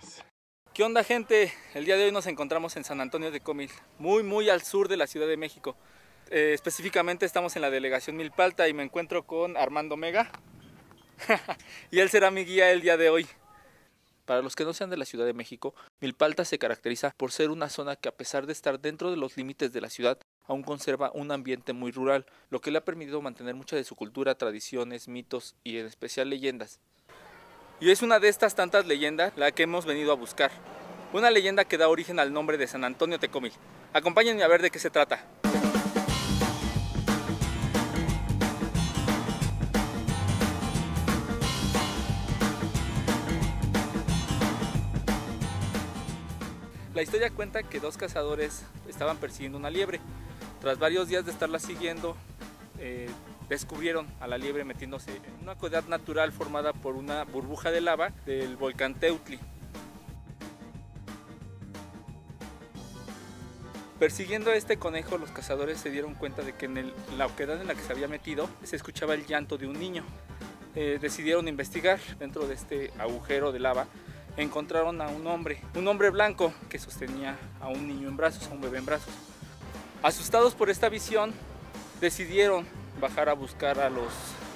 buenas. ¿Qué onda, gente? El día de hoy nos encontramos en San Antonio Tecomil, muy al sur de la Ciudad de México. Específicamente estamos en la delegación Milpalta y me encuentro con Armando Mega y él será mi guía el día de hoy. Para los que no sean de la Ciudad de México, Milpalta se caracteriza por ser una zona que, a pesar de estar dentro de los límites de la ciudad, aún conserva un ambiente muy rural, lo que le ha permitido mantener mucha de su cultura, tradiciones, mitos y en especial leyendas. Y es una de estas tantas leyendas la que hemos venido a buscar. Una leyenda que da origen al nombre de San Antonio Tecomil. Acompáñenme a ver de qué se trata. La historia cuenta que dos cazadores estaban persiguiendo una liebre. Tras varios días de estarla siguiendo, descubrieron a la liebre metiéndose en una cavidad natural formada por una burbuja de lava del volcán Teutli. Persiguiendo a este conejo, los cazadores se dieron cuenta de que en la oquedad en la que se había metido se escuchaba el llanto de un niño. Decidieron investigar. Dentro de este agujero de lava encontraron a un hombre blanco que sostenía a un niño en brazos, a un bebé en brazos. Asustados por esta visión, decidieron bajar a buscar a los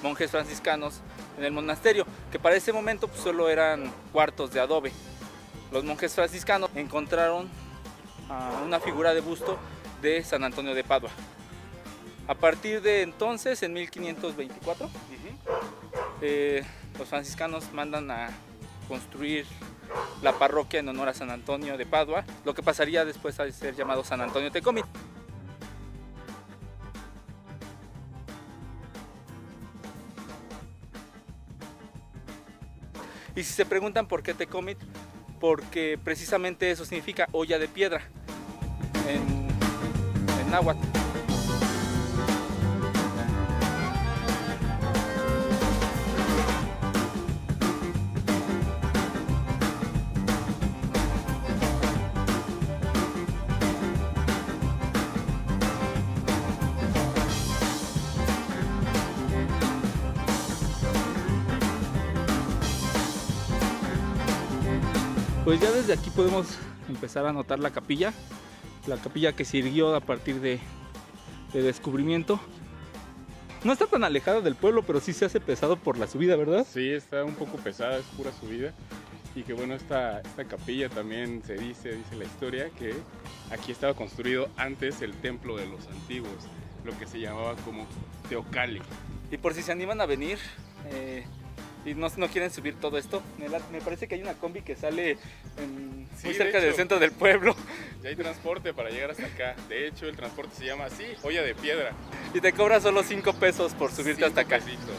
monjes franciscanos en el monasterio, que para ese momento pues, solo eran cuartos de adobe. Los monjes franciscanos encontraron una figura de busto de San Antonio de Padua. A partir de entonces, en 1524, los franciscanos mandan a construir la parroquia en honor a San Antonio de Padua, lo que pasaría después a ser llamado San Antonio Tecomil. Y si se preguntan por qué Tecomil, porque precisamente eso significa olla de piedra en náhuatl. Pues ya desde aquí podemos empezar a notar la capilla que sirvió a partir de descubrimiento. No está tan alejada del pueblo, pero sí se hace pesado por la subida, ¿verdad? Sí, está un poco pesada, es pura subida. Y que bueno, esta capilla también dice la historia, que aquí estaba construido antes el templo de los antiguos, lo que se llamaba como Teocalli. Y por si se animan a venir y no quieren subir todo esto, me parece que hay una combi que sale muy cerca del centro del pueblo. Ya hay transporte para llegar hasta acá. De hecho, el transporte se llama así, olla de piedra. Y te cobra solo 5 pesos por subirte hasta acá. Pesitos.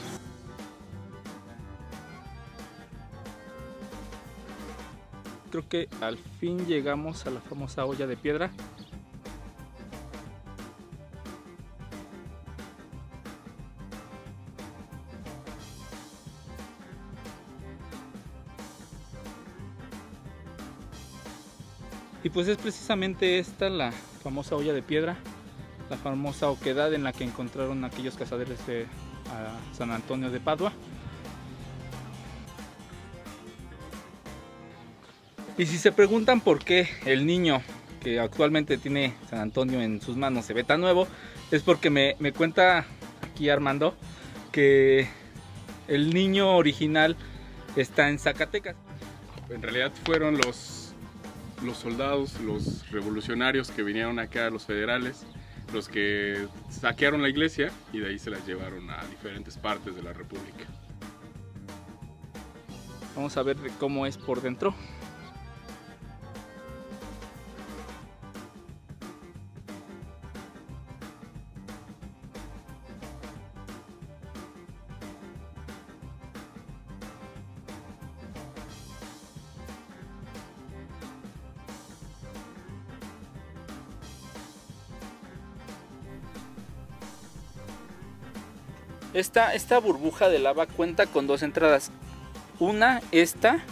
Creo que al fin llegamos a la famosa olla de piedra. Y pues es precisamente esta la famosa olla de piedra, la famosa oquedad en la que encontraron aquellos cazadores de San Antonio de Padua. Y si se preguntan por qué el niño que actualmente tiene San Antonio en sus manos se ve tan nuevo, es porque me cuenta aquí Armando que el niño original está en Zacatecas. En realidad fueron los soldados, los revolucionarios que vinieron acá, los federales, los que saquearon la iglesia y de ahí se las llevaron a diferentes partes de la república. Vamos a ver cómo es por dentro. Esta burbuja de lava cuenta con dos entradas. Una, esta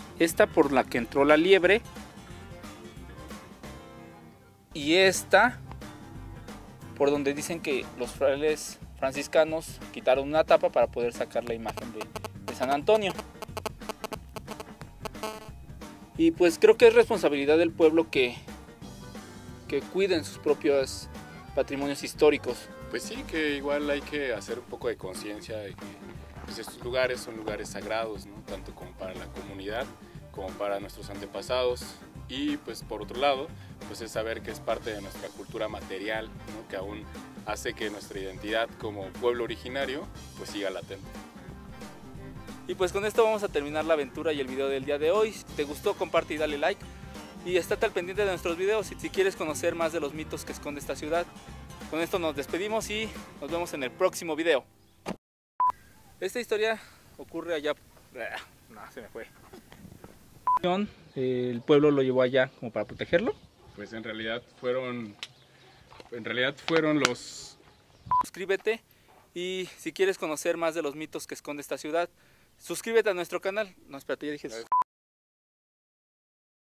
por la que entró la liebre. Y esta por donde dicen que los frailes franciscanos quitaron una tapa para poder sacar la imagen de San Antonio. Y pues creo que es responsabilidad del pueblo que cuiden sus propios patrimonios históricos. Pues sí, que igual hay que hacer un poco de conciencia de que pues estos lugares son lugares sagrados, ¿no? Tanto como para la comunidad como para nuestros antepasados. Y pues por otro lado, pues es saber que es parte de nuestra cultura material, ¿no? Que aún hace que nuestra identidad como pueblo originario pues siga latente. Y pues con esto vamos a terminar la aventura y el video del día de hoy. Si te gustó, comparte y dale like. Y estate al pendiente de nuestros videos si quieres conocer más de los mitos que esconde esta ciudad. Con esto nos despedimos y nos vemos en el próximo video. Esta historia ocurre allá... No, se me fue. El pueblo lo llevó allá como para protegerlo. Pues en realidad fueron los... Suscríbete y si quieres conocer más de los mitos que esconde esta ciudad, suscríbete a nuestro canal. No, espérate, ya dije...